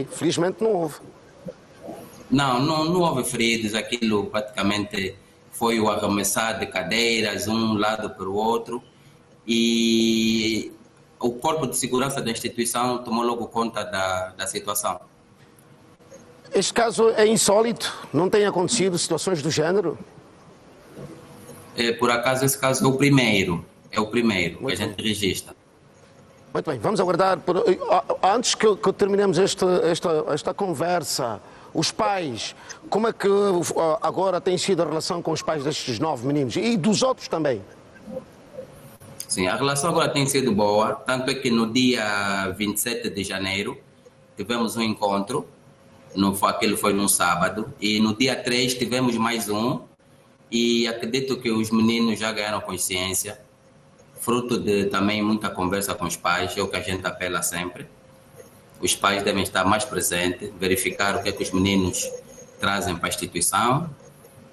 aí. Felizmente não houve. Não houve feridos, aquilo praticamente foi o arremessar de cadeiras, um lado para o outro, e o corpo de segurança da instituição tomou logo conta da situação. Este caso é insólito? Não tem acontecido situações do género? Por acaso esse caso é o primeiro que a gente registra. Muito bem, vamos aguardar. Antes que terminemos esta conversa, os pais, como é que agora tem sido a relação com os pais destes 9 meninos e dos outros também? Sim, a relação agora tem sido boa, tanto é que no dia 27 de janeiro tivemos um encontro, aquele foi num sábado, e no dia 3 tivemos mais um, e acredito que os meninos já ganharam consciência, fruto de também muita conversa com os pais, é o que a gente apela sempre. Os pais devem estar mais presentes, verificar o que é que os meninos trazem para a instituição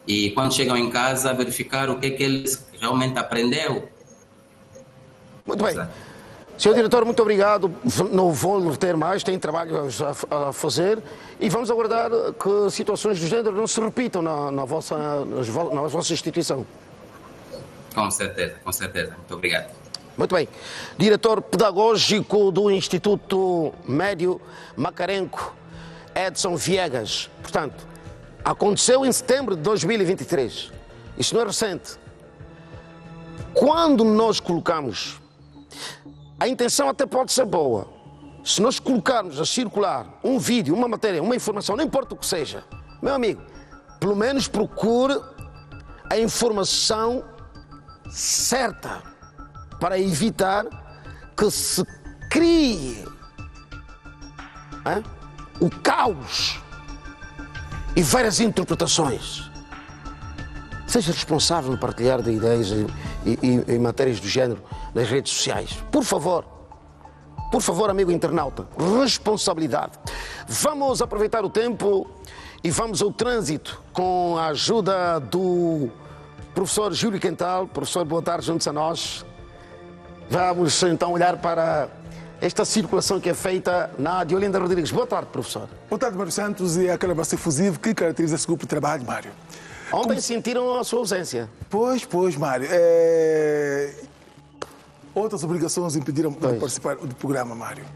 e quando chegam em casa verificar o que é que eles realmente aprenderam. Muito bem. Senhor diretor, muito obrigado. Não vou ter mais, tem trabalho a fazer e vamos aguardar que situações do género não se repitam na vossa instituição. Com certeza. Muito obrigado. Muito bem. Diretor pedagógico do Instituto Médio Macarenco, Edson Viegas. Portanto, aconteceu em setembro de 2023. Isso não é recente. Quando nós colocamos, a intenção até pode ser boa. Se nós colocarmos a circular um vídeo, uma matéria, uma informação, não importa o que seja, meu amigo, pelo menos procure a informação certa para evitar que se crie o caos e várias interpretações. Seja responsável no partilhar de ideias e matérias do género nas redes sociais. Por favor, amigo internauta, responsabilidade. Vamos aproveitar o tempo e vamos ao trânsito com a ajuda do professor Júlio Quental. Professor, boa tarde, juntos a nós. Vamos então olhar para esta circulação que é feita na de Olinda Rodrigues. Boa tarde, professor. Boa tarde, Mário Santos, e aquela base efusiva que caracteriza esse grupo de trabalho, Mário. Ontem sentiram a sua ausência. Pois, Mário. Outras obrigações impediram de participar do programa, Mário.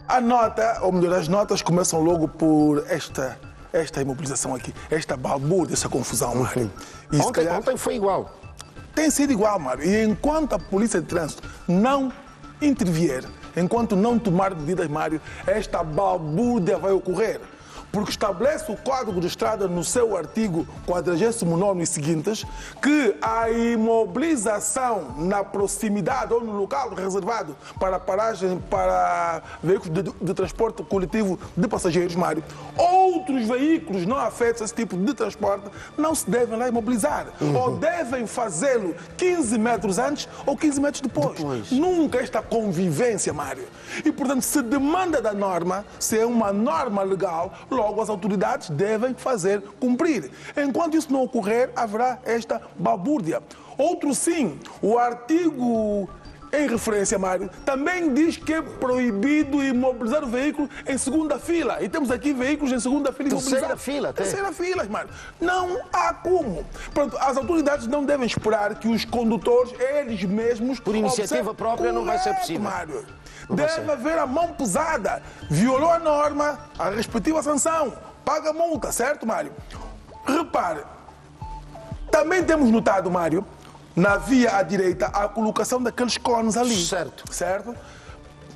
A nota, ou melhor, as notas começam logo por esta imobilização aqui, esta balbúrdia, essa confusão, Mário. E ontem foi igual. Tem sido igual, Mário. E enquanto a polícia de trânsito não intervier, enquanto não tomar medidas, Mário, esta balbúrdia vai ocorrer. Porque estabelece o Código de Estrada no seu artigo 49 e seguintes que a imobilização na proximidade ou no local reservado para paragem para veículos de transporte coletivo de passageiros, Mário, outros veículos não afetos a esse tipo de transporte não se devem lá imobilizar. Ou devem fazê-lo 15 metros antes ou 15 metros depois. Nunca esta convivência, Mário. E, portanto, se demanda da norma, se é uma norma legal, logo as autoridades devem fazer cumprir. Enquanto isso não ocorrer, haverá esta balbúrdia. Outro sim, o artigo em referência, Mário, também diz que é proibido imobilizar o veículo em segunda fila. E temos aqui veículos em segunda fila imobilizados. Terceira fila, Mário. Não há como. Pronto, as autoridades não devem esperar que os condutores, eles mesmos... Por iniciativa própria não vai ser possível. Mário. Deve haver a mão pesada. Violou a norma, a respectiva sanção. Paga a multa, certo, Mário? Repare, também temos notado, Mário, na via à direita, a colocação daqueles cones ali. Certo?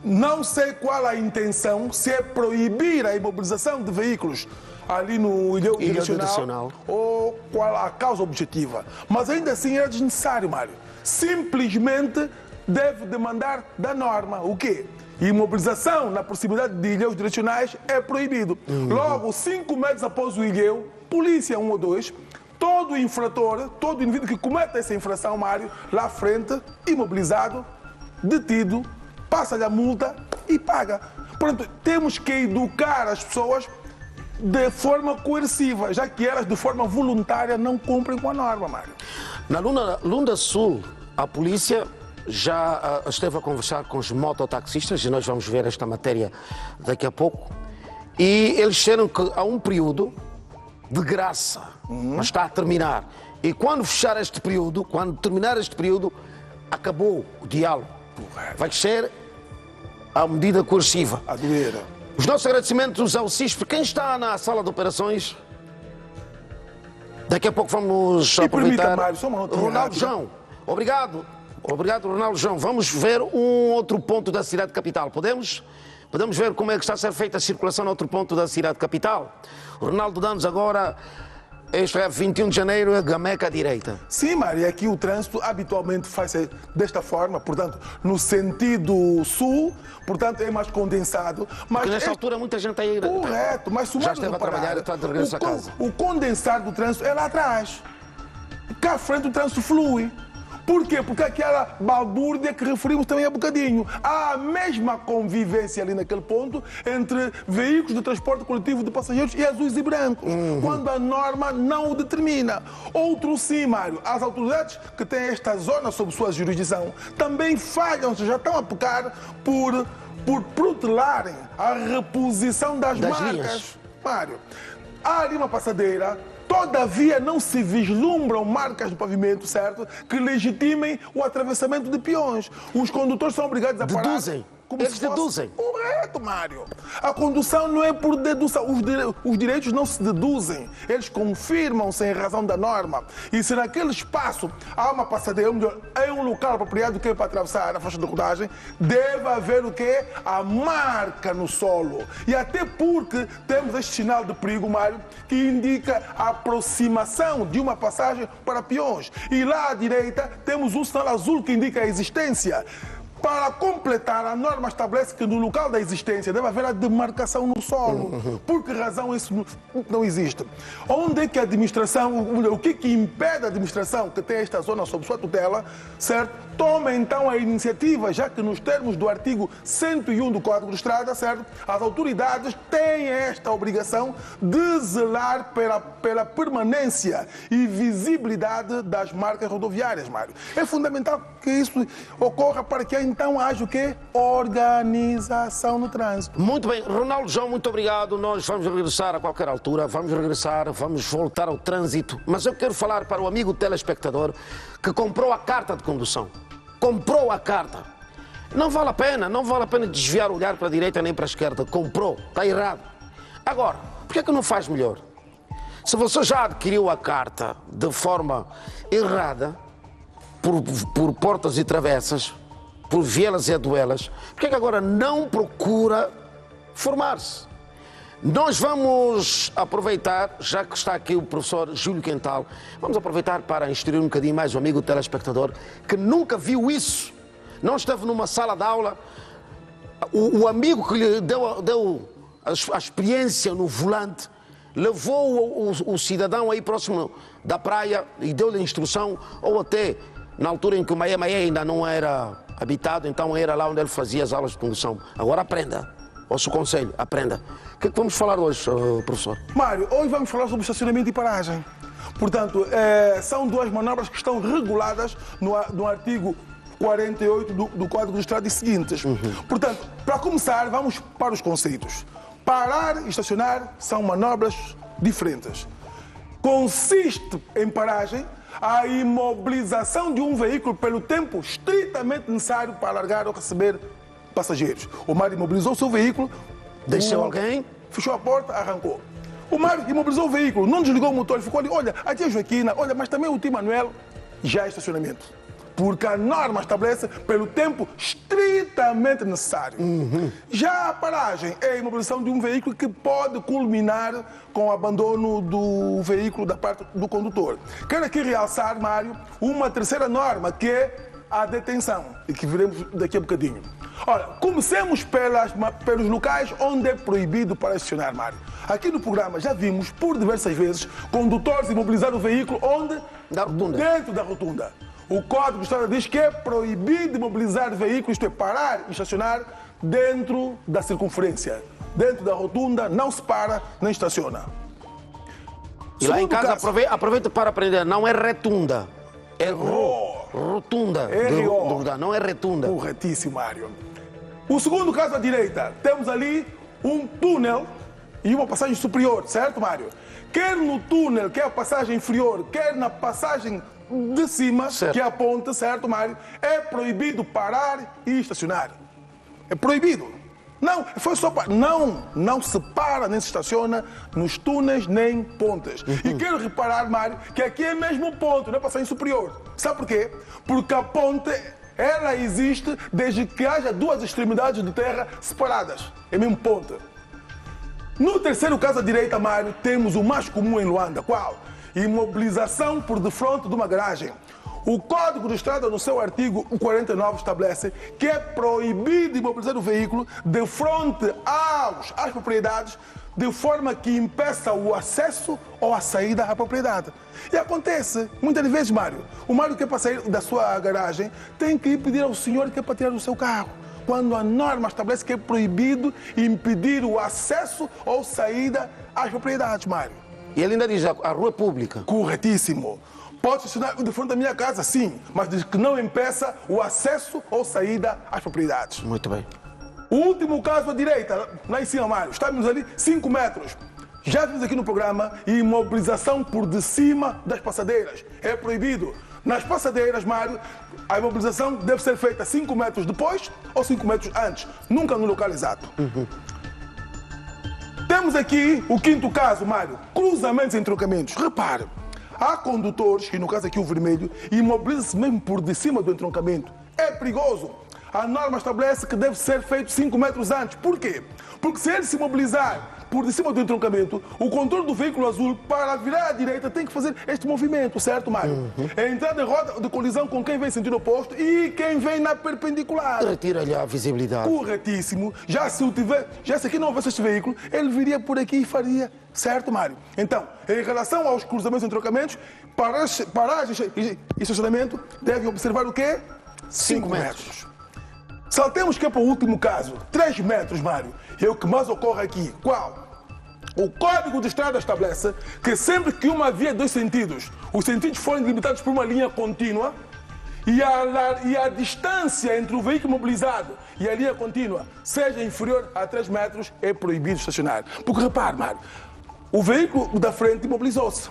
Não sei qual a intenção, se é proibir a imobilização de veículos ali no ilhéu direcional ou qual a causa objetiva. Mas ainda assim é desnecessário, Mário. Simplesmente deve demandar da norma. O quê? Imobilização na proximidade de ilhéus direcionais é proibido. Logo, 5 metros após o ilhéu, polícia 1 ou 2, todo infrator, todo indivíduo que cometa essa infração, Mário, lá à frente, imobilizado, detido, passa-lhe a multa e paga. Portanto, temos que educar as pessoas de forma coerciva, já que elas, de forma voluntária, não cumprem com a norma, Mário. Na Lunda Sul, a polícia já esteve a conversar com os mototaxistas, e nós vamos ver esta matéria daqui a pouco, E eles disseram que há um período de graça, mas está a terminar. E quando fechar este período, quando terminar este período, acabou o diálogo. Vai ser a medida coerciva. A doer. Os nossos agradecimentos ao CISP. Quem está na sala de operações? Daqui a pouco vamos aproveitar. Permita, Mário, só uma nota Ronaldo rápida. João, obrigado. Obrigado, Ronaldo João. Vamos ver um outro ponto da cidade capital. Podemos? Podemos ver como é que está a ser feita a circulação no outro ponto da cidade capital? O Ronaldo dá-nos agora, este é 21 de janeiro, a Gameca à direita. Sim, Mário, aqui o trânsito habitualmente faz-se desta forma, portanto, no sentido sul, portanto, é mais condensado. Mas Porque nesta altura muita gente está aí. correto, mas se o Já Mário esteve a reparar, trabalhar e está de regresso a casa. O condensar do trânsito é lá atrás. Cá à frente o trânsito flui. Por quê? Porque aquela balbúrdia que referimos também há bocadinho. Há a mesma convivência ali naquele ponto entre veículos de transporte coletivo de passageiros e azuis e brancos, quando a norma não o determina. Outro sim, Mário, as autoridades que têm esta zona sob sua jurisdição também falham, já estão a pecar por protelarem a reposição das marcas. Linhas. Mário, há ali uma passadeira. Todavia, não se vislumbram marcas no pavimento, certo? Que legitimem o atravessamento de peões. Os condutores são obrigados a parar. Deduzem. Eles deduzem. Correto, Mário. A condução não é por dedução. Os direitos não se deduzem. Eles confirmam-se em razão da norma. E se naquele espaço há uma passadeira, ou melhor, é um local apropriado que é para atravessar a faixa de rodagem, deve haver o quê? A marca no solo. E até porque temos este sinal de perigo, Mário, que indica a aproximação de uma passagem para peões. E lá à direita temos um sinal azul que indica a existência. Para completar, a norma estabelece que no local da existência deve haver a demarcação no solo. Por que razão isso não existe? Onde é que a administração, o que impede a administração que tem esta zona sob sua tutela, certo? Toma então a iniciativa, já que nos termos do artigo 101 do Código de Estrada, certo? As autoridades têm esta obrigação de zelar pela permanência e visibilidade das marcas rodoviárias, Mário. É fundamental que isso ocorra para que então haja o quê? Organização no trânsito. Muito bem, Ronaldo João, muito obrigado. Nós vamos regressar a qualquer altura, vamos voltar ao trânsito. Mas eu quero falar para o amigo telespectador que comprou a carta de condução. Comprou a carta. Não vale a pena desviar o olhar para a direita nem para a esquerda. Comprou, está errado. Agora, por que é que não faz melhor? Se você já adquiriu a carta de forma errada, por portas e travessas, por vielas e aduelas, por que é que agora não procura formar-se? Nós vamos aproveitar, já que está aqui o professor Júlio Quental, vamos aproveitar para instruir um bocadinho mais o amigo telespectador que nunca viu isso, não esteve numa sala de aula, o amigo que lhe deu a experiência no volante, levou o cidadão aí próximo da praia e deu-lhe a instrução, ou até na altura em que o Maia ainda não era habitado, então era lá onde ele fazia as aulas de condução. Agora aprenda. Ouço o conselho, aprenda. O que é que vamos falar hoje, professor? Mário, hoje vamos falar sobre estacionamento e paragem. Portanto, são duas manobras que estão reguladas no artigo 48 do Código de Estrada e seguintes. Portanto, para começar, vamos para os conceitos. Parar e estacionar são manobras diferentes. Consiste em paragem a imobilização de um veículo pelo tempo estritamente necessário para alargar ou receber passageiros. O Mário imobilizou o seu veículo, Deixou alguém? fechou a porta, arrancou. O Mário imobilizou o veículo, não desligou o motor, ficou ali, olha, a tia Joaquina, olha, mas também o tio Manuel, já é estacionamento. Porque a norma estabelece pelo tempo estritamente necessário. Já a paragem é a imobilização de um veículo que pode culminar com o abandono do veículo da parte do condutor. Quero aqui realçar, Mário, uma terceira norma, que é a detenção, e que veremos daqui a bocadinho. Ora, comecemos pelos locais onde é proibido para estacionar, Mário. Aqui no programa já vimos por diversas vezes condutores imobilizar o veículo onde? Na rotunda. Dentro da rotunda. O Código de Estrada diz que é proibido imobilizar veículos, isto é, parar e estacionar dentro da circunferência. Dentro da rotunda não se para nem estaciona. E lá em Segundo casa caso, aproveita para aprender, não é retunda, é rotunda. R.O. Não é retunda. Corretíssimo, Mário. O segundo caso à direita, temos ali um túnel e uma passagem superior, certo, Mário? Quer no túnel, que é a passagem inferior, quer na passagem de cima, certo, que é a ponte, certo, Mário? É proibido parar e estacionar. É proibido. Não, foi só para... Não se para nem se estaciona nos túneis nem pontes. E quero reparar, Mário, que aqui é mesmo ponte, não é passagem superior. Sabe por quê? Porque a ponte, ela existe desde que haja duas extremidades de terra separadas. É mesmo ponte. No terceiro caso à direita, Mário, temos o mais comum em Luanda. Qual? Imobilização por defronte de uma garagem. O Código de Estrada, no seu artigo 49, estabelece que é proibido imobilizar o veículo de frente às propriedades, de forma que impeça o acesso ou a saída à propriedade. E acontece, muitas vezes, Mário, o Mário que é para sair da sua garagem tem que ir pedir ao senhor que é para tirar o seu carro, quando a norma estabelece que é proibido impedir o acesso ou saída às propriedades, Mário. E ele ainda diz, a rua é pública. Corretíssimo. Pode estacionar de frente da minha casa, sim, mas diz que não impeça o acesso ou saída às propriedades. Muito bem. O último caso à direita, lá em cima, Mário, estamos ali 5 metros. Já vimos aqui no programa imobilização por de cima das passadeiras. É proibido. Nas passadeiras, Mário, a imobilização deve ser feita 5 metros depois ou 5 metros antes, nunca no local exato. Temos aqui o quinto caso, Mário, cruzamentos e entroncamentos. Repare, há condutores, e no caso aqui o vermelho, imobiliza-se mesmo por de cima do entroncamento. É perigoso. A norma estabelece que deve ser feito 5 metros antes. Por quê? Porque se ele se mobilizar por de cima do entroncamento, o condutor do veículo azul, para virar à direita, tem que fazer este movimento, certo, Mário? É entrar em roda de colisão com quem vem em sentido oposto e quem vem na perpendicular. Retira-lhe a visibilidade. Corretíssimo. Já se aqui não houvesse este veículo, ele viria por aqui e faria. Certo, Mário? Então, em relação aos cruzamentos e entroncamentos, paragens e estacionamento devem observar o quê? 5 metros. Saltemos que é para o último caso. 3 metros, Mário. É o que mais ocorre aqui. Qual? O Código de Estrada estabelece que sempre que uma via de 2 sentidos, os sentidos forem delimitados por uma linha contínua e a distância entre o veículo mobilizado e a linha contínua seja inferior a 3 metros, é proibido estacionar. Porque repare, Mário, o veículo da frente imobilizou-se.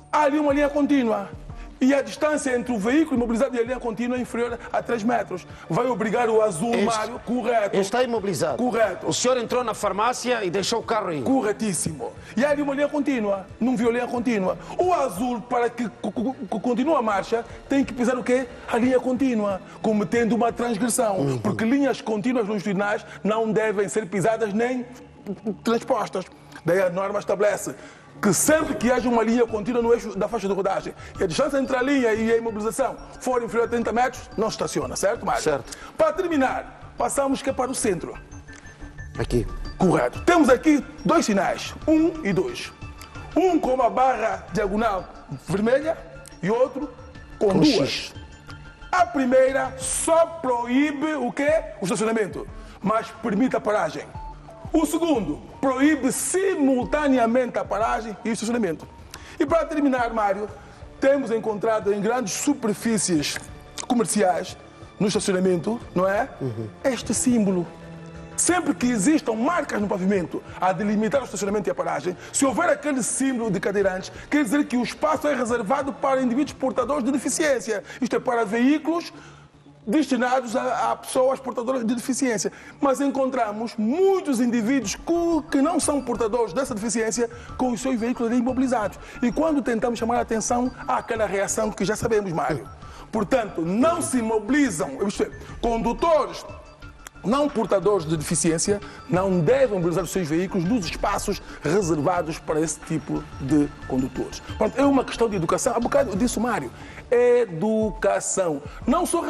Há ali uma linha contínua. E a distância entre o veículo imobilizado e a linha contínua é inferior a 3 metros. Vai obrigar o azul, Mário, correto. Está imobilizado. Correto. O senhor entrou na farmácia e deixou o carro aí. Corretíssimo. E há ali uma linha contínua. Não viu a linha contínua. O azul, para que continue a marcha, tem que pisar o quê? A linha contínua, cometendo uma transgressão. Porque linhas contínuas longitudinais não devem ser pisadas nem transpostas. Daí a norma estabelece que sempre que haja uma linha contínua no eixo da faixa de rodagem e a distância entre a linha e a imobilização for inferior a 30 metros, não estaciona, certo, Mário? Certo. Para terminar, passamos que é para o centro. Aqui. Correto. Temos aqui 2 sinais, 1 e 2. Um com uma barra diagonal vermelha e outro com 2. X. A primeira só proíbe o quê? O estacionamento, mas permite a paragem. O segundo proíbe simultaneamente a paragem e o estacionamento. E para terminar, Mário, temos encontrado em grandes superfícies comerciais, no estacionamento, não é? Este símbolo. Sempre que existam marcas no pavimento a delimitar o estacionamento e a paragem, se houver aquele símbolo de cadeirantes, quer dizer que o espaço é reservado para indivíduos portadores de deficiência. Isto é para veículos destinados a pessoas portadoras de deficiência. Mas encontramos muitos indivíduos que não são portadores dessa deficiência com os seus veículos imobilizados. E quando tentamos chamar a atenção, há aquela reação que já sabemos, Mário. Portanto, não se imobilizam, condutores não portadores de deficiência não devem mobilizar os seus veículos nos espaços reservados para esse tipo de condutores. Portanto, é uma questão de educação. Há bocado eu disse, Mário, educação. Não só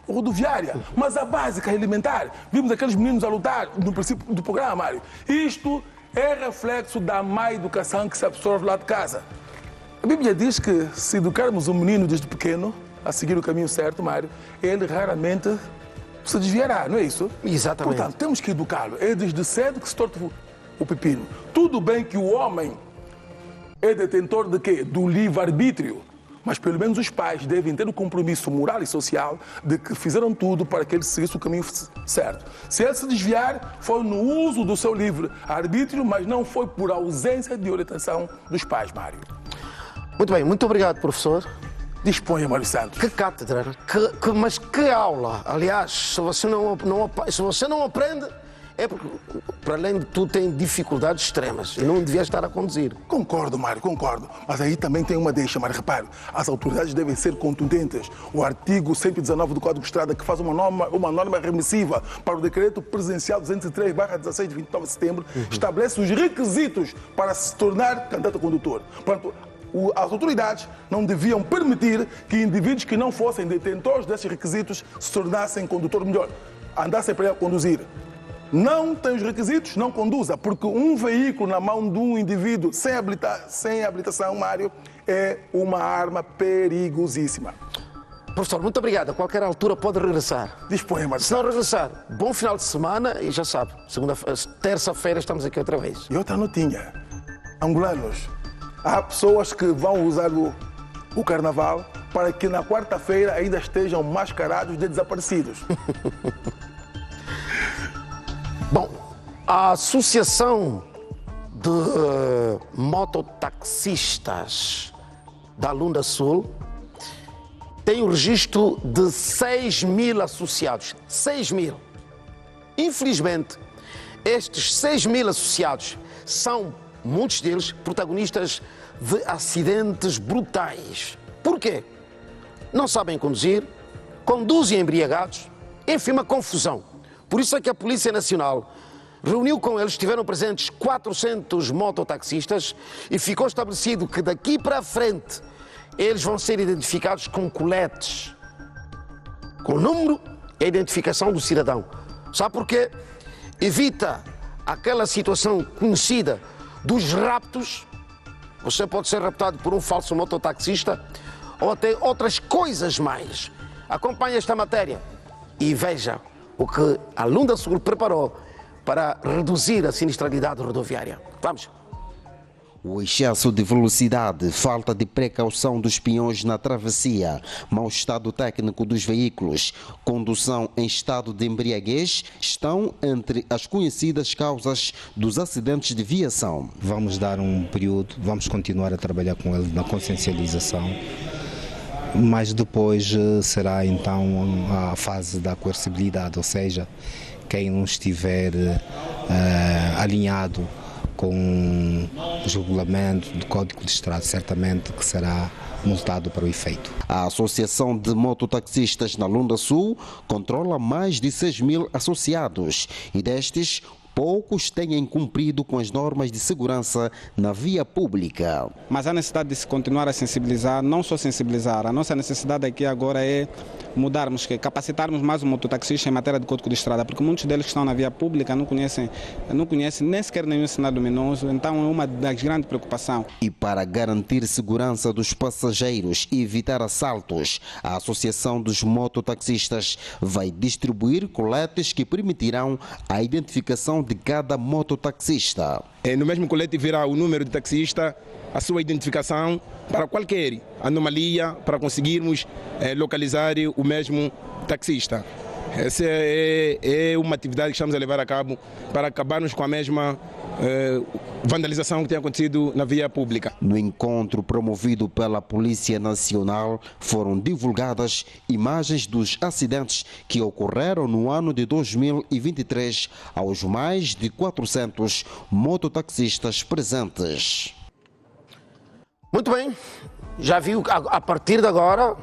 rodoviária, mas a básica, elementar. Vimos aqueles meninos a lutar no princípio do programa, Mário. Isto é reflexo da má educação que se absorve lá de casa. A Bíblia diz que se educarmos um menino desde pequeno a seguir o caminho certo, Mário, ele raramente se desviará, não é isso? Exatamente. Portanto, temos que educá-lo. É desde cedo que se torta o pepino. Tudo bem que o homem é detentor de quê? Do livre-arbítrio. mas pelo menos os pais devem ter o compromisso moral e social de que fizeram tudo para que ele seguisse o caminho certo. Se ele se desviar, foi no uso do seu livre arbítrio, mas não foi por ausência de orientação dos pais, Mário. Muito bem, muito obrigado, professor. Disponha, Mário Santos. Que cátedra, mas que aula. Aliás, se você não aprende, é porque, para além de tudo, tem dificuldades extremas e não devia estar a conduzir. Concordo, Mário, concordo. Mas aí também tem uma deixa, Mário. Repare, as autoridades devem ser contundentes. O artigo 119 do Código de Estrada, que faz uma norma remissiva para o Decreto Presidencial 203/16 de 29 de setembro, estabelece os requisitos para se tornar candidato a condutor. Portanto, as autoridades não deviam permitir que indivíduos que não fossem detentores desses requisitos se tornassem condutor, melhor, andassem para ele conduzir. Não tem os requisitos, não conduza, porque um veículo na mão de um indivíduo sem habilitação, Mário, é uma arma perigosíssima. Professor, muito obrigado. A qualquer altura pode regressar. Disponha, Mário. Se não regressar, bom final de semana e já sabe, terça-feira estamos aqui outra vez. E outra notinha. Angolanos, há pessoas que vão usar o carnaval para que na quarta-feira ainda estejam mascarados de desaparecidos. Bom, a Associação de Mototaxistas da Lunda Sul tem o registro de 6.000 associados. 6.000. Infelizmente, estes 6.000 associados são, muitos deles, protagonistas de acidentes brutais. Por quê? Não sabem conduzir, conduzem embriagados, enfim, uma confusão. Por isso é que a Polícia Nacional reuniu com eles, estiveram presentes 400 mototaxistas e ficou estabelecido que daqui para a frente eles vão ser identificados com coletes, com o número e a identificação do cidadão. Sabe porquê? Evita aquela situação conhecida dos raptos. Você pode ser raptado por um falso mototaxista ou até outras coisas mais. Acompanhe esta matéria e veja o que a Lunda Sul preparou para reduzir a sinistralidade rodoviária. Vamos. O excesso de velocidade, falta de precaução dos peões na travessia, mau estado técnico dos veículos, condução em estado de embriaguez estão entre as conhecidas causas dos acidentes de viação. Vamos dar um período, vamos continuar a trabalhar com ele na consciencialização, mas depois será então a fase da coercibilidade, ou seja, quem não estiver alinhado com os regulamentos do Código de Estrada, certamente que será multado para o efeito. A Associação de Mototaxistas na Lunda Sul controla mais de 6.000 associados e destes, poucos têm cumprido com as normas de segurança na via pública. Mas há necessidade de se continuar a sensibilizar, não só sensibilizar. A nossa necessidade aqui agora é mudarmos, capacitarmos mais o mototaxista em matéria de Código de Estrada, porque muitos deles que estão na via pública não conhecem nem sequer nenhum sinal luminoso, então é uma das grandes preocupações. E para garantir segurança dos passageiros e evitar assaltos, a Associação dos Mototaxistas vai distribuir coletes que permitirão a identificação de cada mototaxista. No mesmo colete virá o número de taxista, a sua identificação para qualquer anomalia, para conseguirmos localizar o mesmo taxista. Essa é uma atividade que estamos a levar a cabo para acabarmos com a mesma vandalização que tem acontecido na via pública. No encontro promovido pela Polícia Nacional foram divulgadas imagens dos acidentes que ocorreram no ano de 2023 aos mais de 400 mototaxistas presentes. Muito bem, já viu, a partir de agora,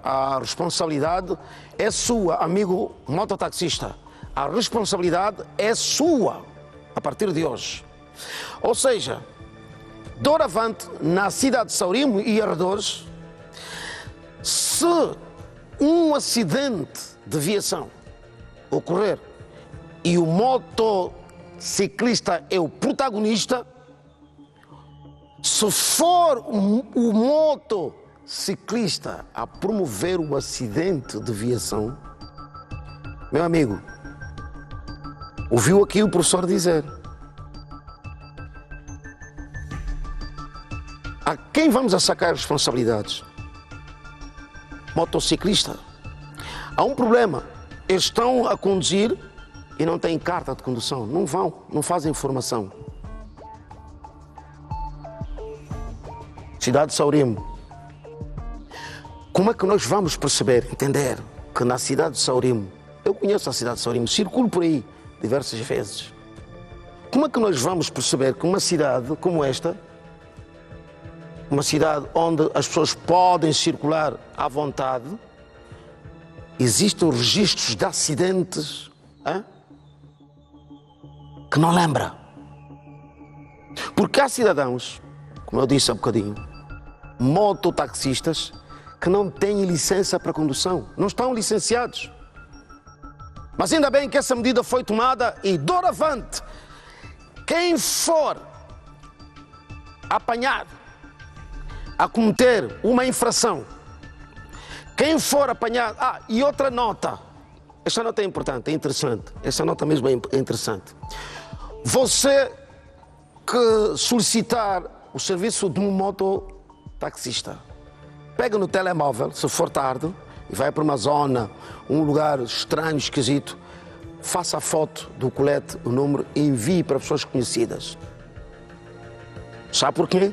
a responsabilidade é sua, amigo mototaxista. A responsabilidade é sua a partir de hoje. Ou seja, doravante, na cidade de Saurimo e arredores, se um acidente de viação ocorrer e o motociclista é o protagonista, se for o motociclista a promover o acidente de viação, meu amigo, ouviu aqui o professor dizer: A quem vamos sacar responsabilidades? Motociclista. Há um problema. Eles estão a conduzir e não têm carta de condução. Não vão, não fazem formação. Cidade de Saurimo. Como é que nós vamos perceber, entender que na cidade de Saurimo, eu conheço a cidade de Saurimo, circulo por aí diversas vezes. Como é que nós vamos perceber que uma cidade como esta, uma cidade onde as pessoas podem circular à vontade, existem registros de acidentes que não lembra? Porque há cidadãos, como eu disse há bocadinho, mototaxistas, que não têm licença para condução, não estão licenciados. Mas ainda bem que essa medida foi tomada e, doravante, quem for apanhado a cometer uma infração, quem for apanhado... e outra nota, esta nota é importante, é interessante, essa nota mesmo é interessante. Você que solicitar o serviço de um mototaxista, pega no telemóvel, se for tarde, e vai para uma zona, um lugar estranho, esquisito, faça a foto do colete, o número, e envie para pessoas conhecidas. Sabe porquê?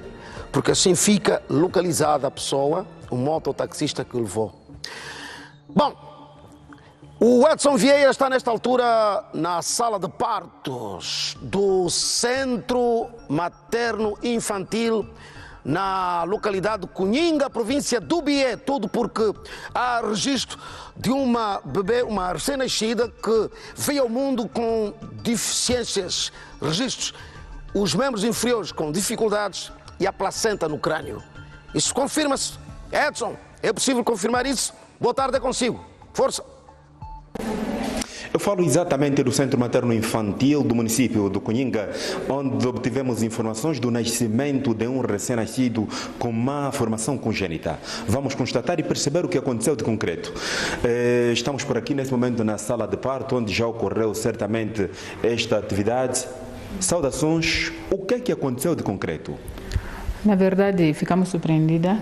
Porque assim fica localizada a pessoa, o mototaxista que levou. Bom, o Edson Vieira está nesta altura na sala de partos do Centro Materno Infantil na localidade de Cunhinga, província do Bié, tudo porque há registro de uma bebê, uma recém-nascida que veio ao mundo com deficiências, registros, os membros inferiores com dificuldades e a placenta no crânio. Isso confirma-se. Edson, é possível confirmar isso? Boa tarde, é consigo. Força! Eu falo exatamente do Centro Materno Infantil do município do Cunhinga, onde obtivemos informações do nascimento de um recém-nascido com má formação congênita. Vamos constatar e perceber o que aconteceu de concreto. Estamos por aqui neste momento na sala de parto, onde já ocorreu certamente esta atividade. Saudações, o que é que aconteceu de concreto? Na verdade, ficamos surpreendidas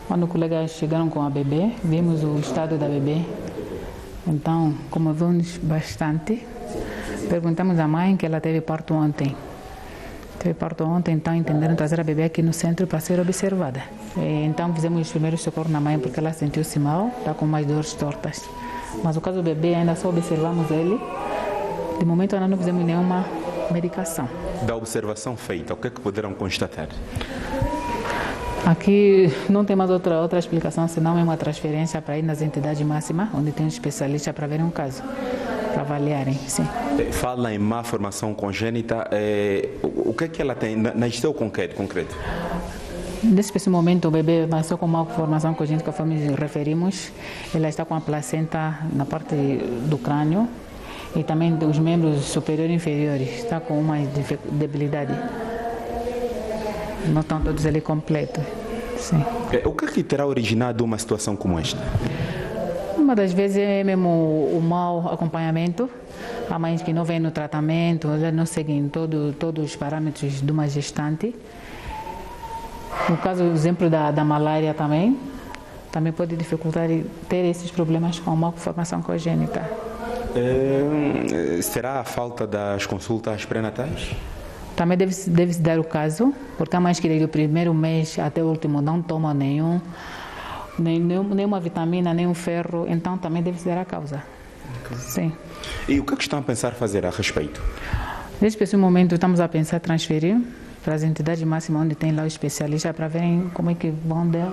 quando os colegas chegaram com a bebê, vimos o estado da bebê. Então, comoveu-nos bastante. Perguntamos à mãe que ela teve parto ontem. Então entenderam trazer a bebê aqui no centro para ser observada. Então fizemos os primeiros socorros na mãe porque ela sentiu-se mal, está com mais dores tortas. Mas o caso do bebê ainda só observamos ele. De momento ainda não fizemos nenhuma medicação. Da observação feita, o que é que poderão constatar? Aqui não tem mais outra explicação, senão é uma transferência para ir nas entidades máximas, onde tem um especialista para verem um caso, para avaliarem, sim. Fala em má formação congênita, o que é que ela tem? Nasceu concreto? Nesse momento, o bebê nasceu com má formação congênita, conforme referimos. Ela está com a placenta na parte do crânio e também dos membros superiores e inferiores, está com uma debilidade. Não estão todos ali completos. Sim. O que é que terá originado uma situação como esta? Uma das vezes é mesmo o mau acompanhamento. Há mães que não vêm no tratamento, não seguem todos os parâmetros de uma gestante. No caso, o exemplo da malária também pode dificultar ter esses problemas com a má formação congênita. Será a falta das consultas pré-natais? Também deve-se dar o caso, porque há mães que desde o primeiro mês até o último não tomam nenhuma vitamina, nenhum ferro, então também deve-se dar a causa. Okay. Sim. E o que é que estão a pensar fazer a respeito? Neste esse momento estamos a pensar transferir para as entidades máximas onde tem lá o especialista para verem como é que vão dar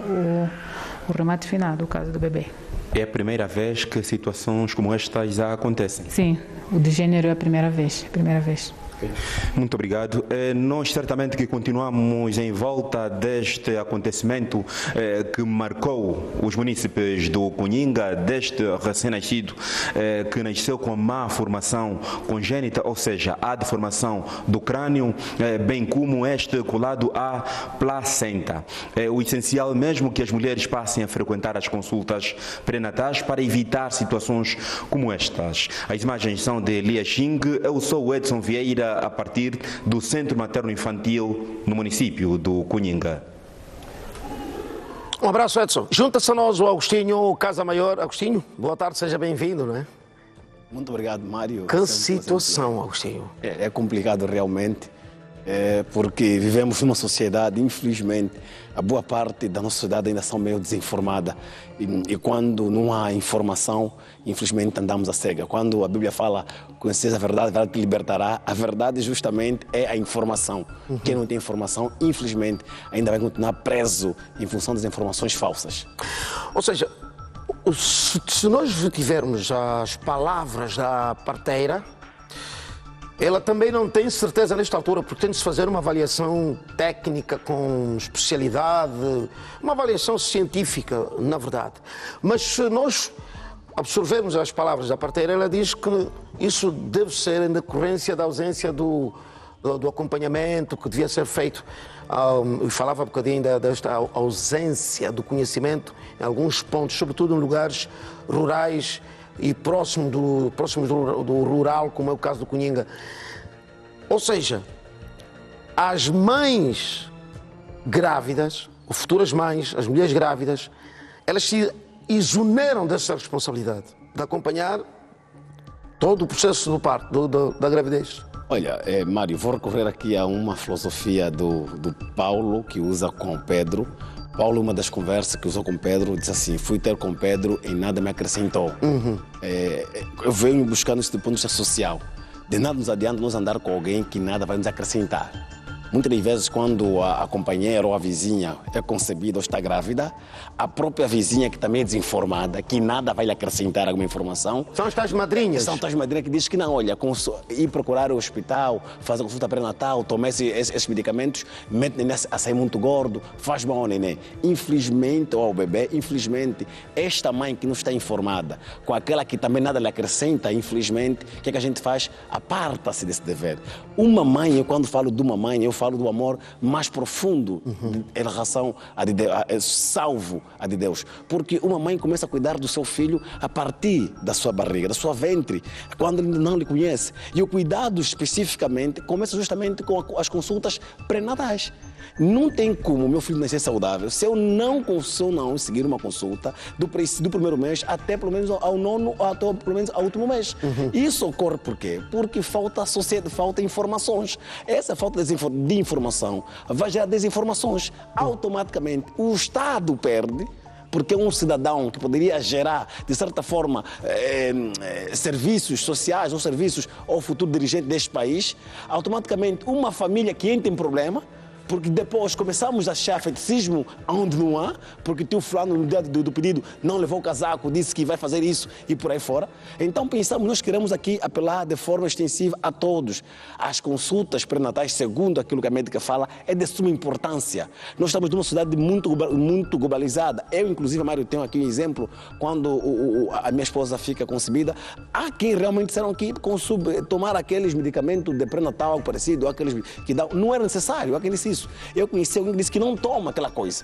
o remate final do caso do bebê. É a primeira vez que situações como estas já acontecem? Sim, o de gênero é a primeira vez. Muito obrigado. Nós certamente que continuamos em volta deste acontecimento que marcou os munícipes do Cunhinga, deste recém-nascido que nasceu com má formação congênita, ou seja, a deformação do crânio, bem como este colado à placenta. O essencial mesmo que as mulheres passem a frequentar as consultas pré-natais para evitar situações como estas. As imagens são de Lia Xing, eu sou o Edson Vieira, a partir do Centro Materno Infantil no município do Cunhinga. Um abraço, Edson. Junta-se a nós o Agostinho Casa Maior. Agostinho, boa tarde, seja bem-vindo, não é? Muito obrigado, Mário. Que situação, Agostinho. É complicado realmente, porque vivemos numa sociedade, infelizmente, a boa parte da nossa sociedade ainda são meio desinformada. E quando não há informação, infelizmente andamos a cega. Quando a Bíblia fala, conheceis a verdade te libertará, a verdade justamente é a informação. Quem não tem informação, infelizmente, ainda vai continuar preso em função das informações falsas. Ou seja, se nós tivermos as palavras da parteira, ela também não tem certeza nesta altura, porque tem de se fazer uma avaliação técnica com especialidade, uma avaliação científica, na verdade. Mas se nós absorvermos as palavras da parteira, ela diz que isso deve ser em decorrência da ausência do acompanhamento que devia ser feito. Eu falava um bocadinho desta ausência do conhecimento em alguns pontos, sobretudo em lugares rurais e próximos do rural, como é o caso do Cunhinga. Ou seja, as mães grávidas, ou futuras mães, as mulheres grávidas, elas se exoneram dessa responsabilidade de acompanhar todo o processo do parto, da gravidez. Olha, Mário, vou recorrer aqui a uma filosofia do Paulo, que usa com Pedro. Paulo, uma das conversas que usou com Pedro, disse assim: fui ter com Pedro e nada me acrescentou. Eu venho buscando isso do ponto de vista social. De nada nos adianta nós andar com alguém que nada vai nos acrescentar. Muitas das vezes, quando a companheira ou a vizinha é concebida ou está grávida, a própria vizinha, que também é desinformada, que nada vai lhe acrescentar alguma informação. São as tais madrinhas. São tais madrinhas que dizem que não, olha, ir procurar o hospital, fazer consulta pré-natal, tomar esses medicamentos, mete o neném a sair muito gordo, faz mal ao neném. Infelizmente, ou ao bebê, infelizmente, esta mãe que não está informada, com aquela que também nada lhe acrescenta, infelizmente, o que é que a gente faz? Aparta-se desse dever. Uma mãe, eu quando falo de uma mãe, eu falo do amor mais profundo em relação a de Deus, salvo a de Deus. Porque uma mãe começa a cuidar do seu filho a partir da sua barriga, da sua ventre, quando ele não lhe conhece. E o cuidado especificamente começa justamente com as consultas pré-natais. Não tem como meu filho nascer saudável se eu não seguir uma consulta do primeiro mês até pelo menos ao nono, ou até pelo menos ao último mês. Isso ocorre por quê? Porque falta informações. Essa falta de informação vai gerar desinformações. Automaticamente o Estado perde, porque um cidadão que poderia gerar, de certa forma, serviços sociais ou serviços ao futuro dirigente deste país, automaticamente uma família que entra em problema, porque depois começamos a achar feticismo onde não há, porque teu fulano no dia do pedido não levou o casaco, disse que vai fazer isso e por aí fora. Então pensamos, nós queremos aqui apelar de forma extensiva a todos. As consultas pré-natais, segundo aquilo que a médica fala, é de suma importância. Nós estamos numa sociedade muito globalizada. Eu, inclusive, Mário, tenho aqui um exemplo, quando a minha esposa fica concebida, há quem realmente disseram que tomar aqueles medicamentos de pré-natal, algo parecido, aqueles que dão, não era necessário, há quem disse isso. Eu conheci alguém que disse que não toma aquela coisa.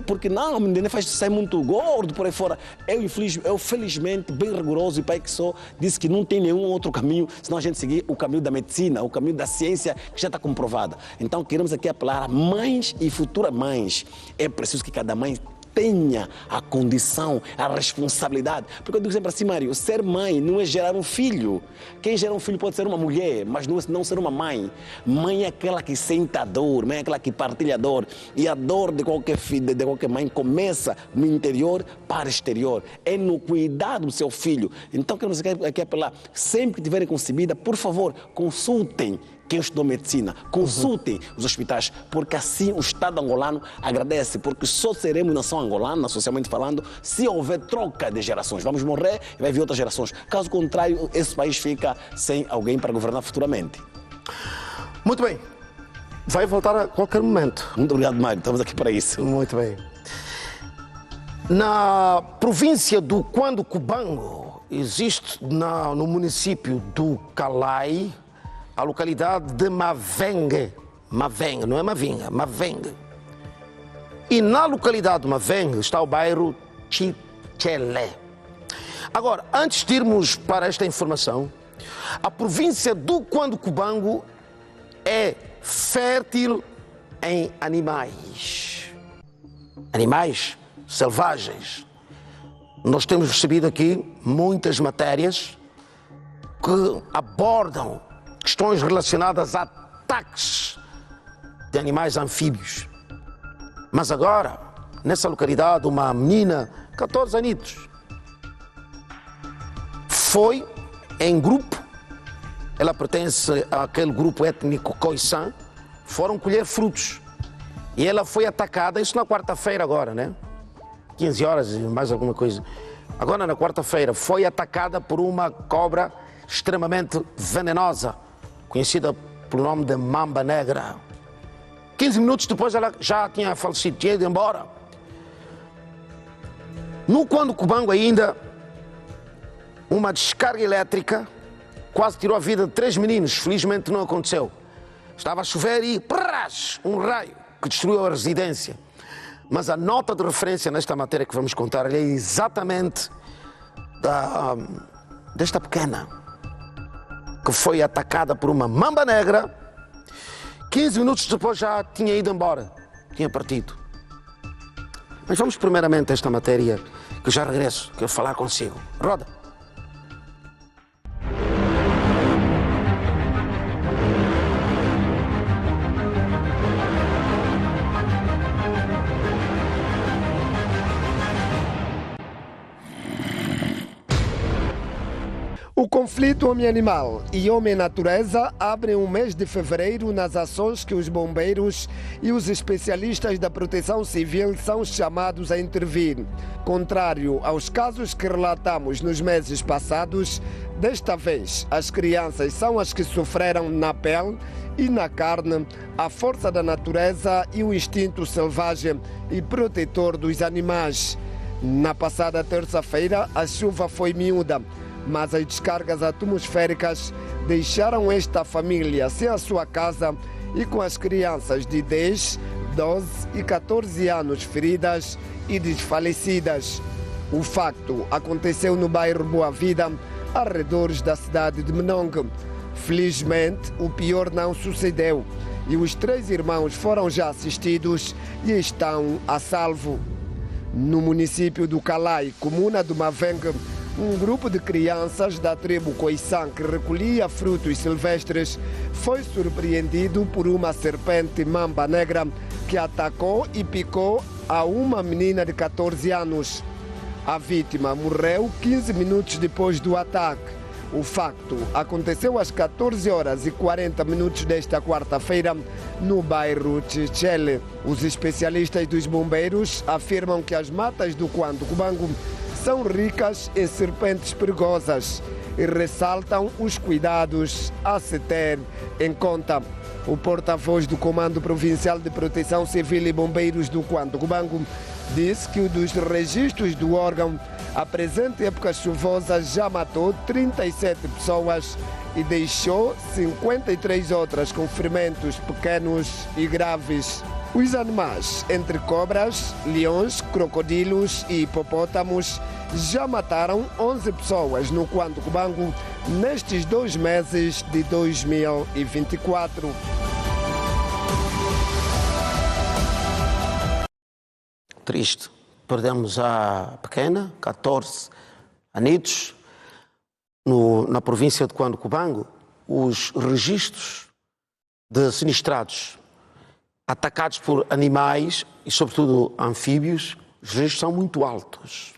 Porque não, o menino faz sair muito gordo por aí fora. Eu, felizmente, bem rigoroso e pai que sou, disse que não tem nenhum outro caminho, senão a gente seguir o caminho da medicina, o caminho da ciência, que já está comprovada. Então, queremos aqui apelar a mães e futuras mães. É preciso que cada mãe tenha a condição, a responsabilidade. Porque eu digo sempre assim, Mário, ser mãe não é gerar um filho. Quem gera um filho pode ser uma mulher, mas não ser uma mãe. Mãe é aquela que sente a dor, mãe é aquela que partilha a dor. E a dor de qualquer filho, de qualquer mãe, começa no interior para o exterior. É no cuidado do seu filho. Então, queremos aqui apelar, sempre que tiverem concebida, por favor, consultem quem estudou medicina, consultem os hospitais, porque assim o Estado angolano agradece, porque só seremos nação angolana, socialmente falando, se houver troca de gerações. Vamos morrer e vai vir outras gerações. Caso contrário, esse país fica sem alguém para governar futuramente. Muito bem. Vai voltar a qualquer momento. Muito obrigado, Mário. Estamos aqui para isso. Muito bem. Na província do Cubango, existe no município do Calai, a localidade de Mavengue. Mavengue, não é Mavinga, Mavengue. E na localidade de Mavengue está o bairro Chichele. Agora, antes de irmos para esta informação, a província do Cubango é fértil em animais. Animais selvagens. Nós temos recebido aqui muitas matérias que abordam questões relacionadas a ataques de animais anfíbios. Mas agora, nessa localidade, uma menina, 14 anitos, foi em grupo, ela pertence àquele grupo étnico Khoisan, foram colher frutos. E ela foi atacada, isso na quarta-feira agora, né? 15 horas e mais alguma coisa. Agora na quarta-feira foi atacada por uma cobra extremamente venenosa, conhecida pelo nome de mamba negra. 15 minutos depois ela já tinha falecido, tinha ido embora. No Cuando Cubango ainda, uma descarga elétrica quase tirou a vida de 3 meninos, felizmente não aconteceu. Estava a chover e um raio que destruiu a residência. Mas a nota de referência nesta matéria que vamos contar é exatamente desta pequena que foi atacada por uma mamba negra. 15 minutos depois já tinha ido embora, tinha partido. Mas vamos primeiramente a esta matéria, que eu já regresso, quero falar consigo. Roda. O conflito homem-animal e homem-natureza abrem o mês de fevereiro nas ações que os bombeiros e os especialistas da proteção civil são chamados a intervir. Contrário aos casos que relatamos nos meses passados, desta vez as crianças são as que sofreram na pele e na carne a força da natureza e o instinto selvagem e protetor dos animais. Na passada terça-feira, a chuva foi miúda, mas as descargas atmosféricas deixaram esta família sem a sua casa e com as crianças de 10, 12 e 14 anos feridas e desfalecidas. O facto aconteceu no bairro Boa Vida, arredores da cidade de Menongue. Felizmente, o pior não sucedeu e os 3 irmãos foram já assistidos e estão a salvo. No município do Calai, comuna do Mavengue, um grupo de crianças da tribo Khoisan que recolhia frutos silvestres foi surpreendido por uma serpente mamba negra que atacou e picou a uma menina de 14 anos. A vítima morreu 15 minutos depois do ataque. O facto aconteceu às 14 horas e 40 minutos desta quarta-feira no bairro Chichele. Os especialistas dos bombeiros afirmam que as matas do Cuando Cubango são ricas em serpentes perigosas e ressaltam os cuidados a se ter em conta. O porta-voz do Comando Provincial de Proteção Civil e Bombeiros do Cuando Cubango disse que o dos registros do órgão, a presente época chuvosa já matou 37 pessoas e deixou 53 outras com ferimentos pequenos e graves. Os animais, entre cobras, leões, crocodilos e hipopótamos, já mataram 11 pessoas no Cuando Cubango nestes 2 meses de 2024. Triste. Perdemos a pequena, 14 anitos, na província de Cuando Cubango. Os registros de sinistrados atacados por animais e, sobretudo, anfíbios, os registros são muito altos.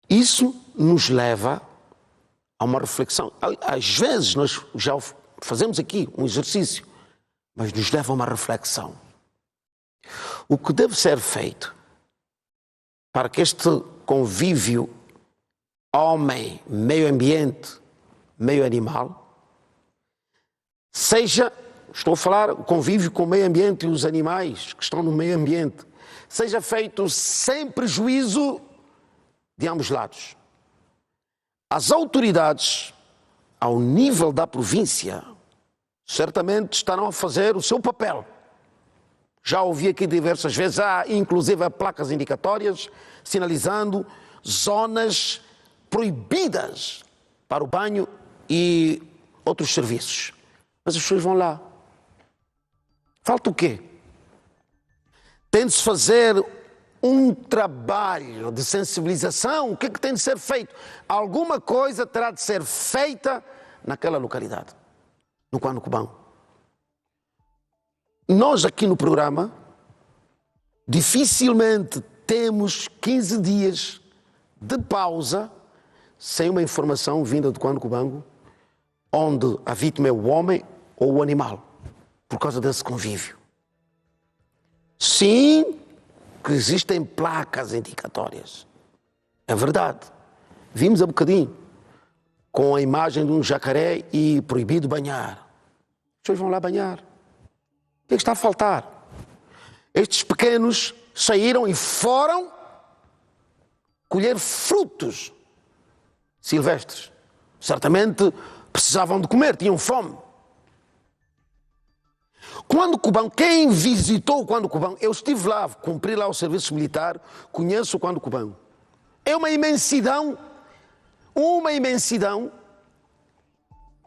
Isso nos leva a uma reflexão. Às vezes nós já fazemos aqui um exercício, mas nos leva a uma reflexão. O que deve ser feito para que este convívio homem, meio ambiente, meio animal, seja, estou a falar, o convívio com o meio ambiente e os animais que estão no meio ambiente, seja feito sem prejuízo de ambos lados. As autoridades, ao nível da província, certamente estarão a fazer o seu papel. Já ouvi aqui diversas vezes, há inclusive placas indicatórias sinalizando zonas proibidas para o banho e outros serviços. Mas as pessoas vão lá. Falta o quê? Tem de se fazer um trabalho de sensibilização. O que é que tem de ser feito? Alguma coisa terá de ser feita naquela localidade, no Cuando Cubão. Nós aqui no programa dificilmente temos 15 dias de pausa sem uma informação vinda do Cuando Cubango, onde a vítima é o homem ou o animal, por causa desse convívio. Sim, que existem placas indicatórias. É verdade. Vimos há bocadinho, com a imagem de um jacaré e proibido banhar. As pessoas vão lá banhar. O que é que está a faltar? Estes pequenos saíram e foram colher frutos silvestres. Certamente precisavam de comer, tinham fome. Cuando Cubão, quem visitou o Cuando Cubão, eu estive lá, cumpri lá o serviço militar, conheço o Cuando Cubão. É uma imensidão.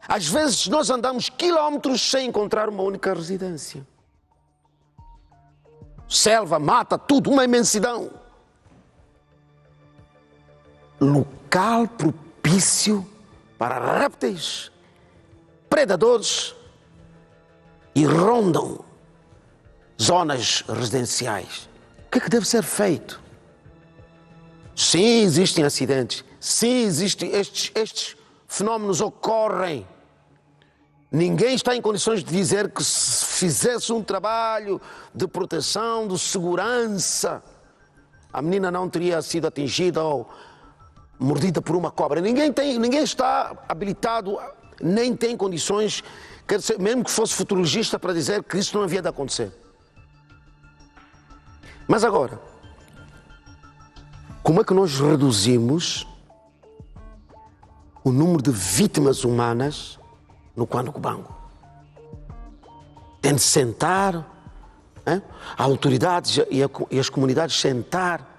Às vezes nós andamos quilómetros sem encontrar uma única residência. Selva, mata, tudo, uma imensidão. Local propício para répteis, predadores, e rondam zonas residenciais. O que é que deve ser feito? Sim, existem acidentes. Sim, estes fenómenos ocorrem. Ninguém está em condições de dizer que se fizesse um trabalho de proteção, de segurança, a menina não teria sido atingida ou mordida por uma cobra. Ninguém está habilitado, nem tem condições, quer dizer, mesmo que fosse futurologista, para dizer que isso não havia de acontecer. Mas agora, como é que nós reduzimos o número de vítimas humanas no Cuando Cubango? Tem de sentar, a autoridades e as comunidades sentar.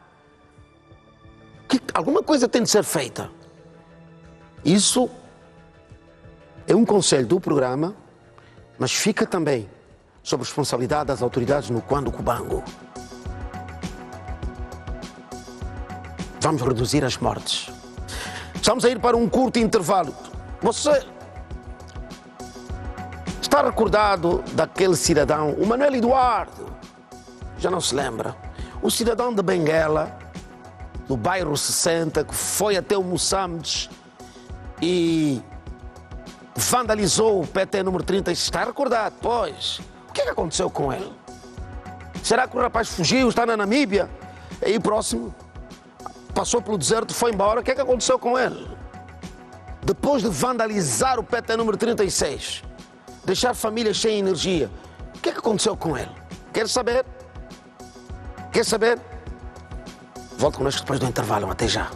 Alguma coisa tem de ser feita. Isso é um conselho do programa, mas fica também sob responsabilidade das autoridades no Cuando Cubango. Vamos reduzir as mortes. Estamos a ir para um curto intervalo. Você está recordado daquele cidadão, o Manuel Eduardo? Já não se lembra? O cidadão de Benguela, do bairro 60, que foi até o Moçambique e vandalizou o PT número 30. Está recordado? Pois. O que é que aconteceu com ele? Será que o rapaz fugiu, está na Namíbia? Aí próximo, passou pelo deserto, foi embora. O que é que aconteceu com ele? Depois de vandalizar o PT número 36, deixar famílias sem energia, o que é que aconteceu com ele? Quer saber? Quer saber? Volte connosco depois do intervalo. Até já.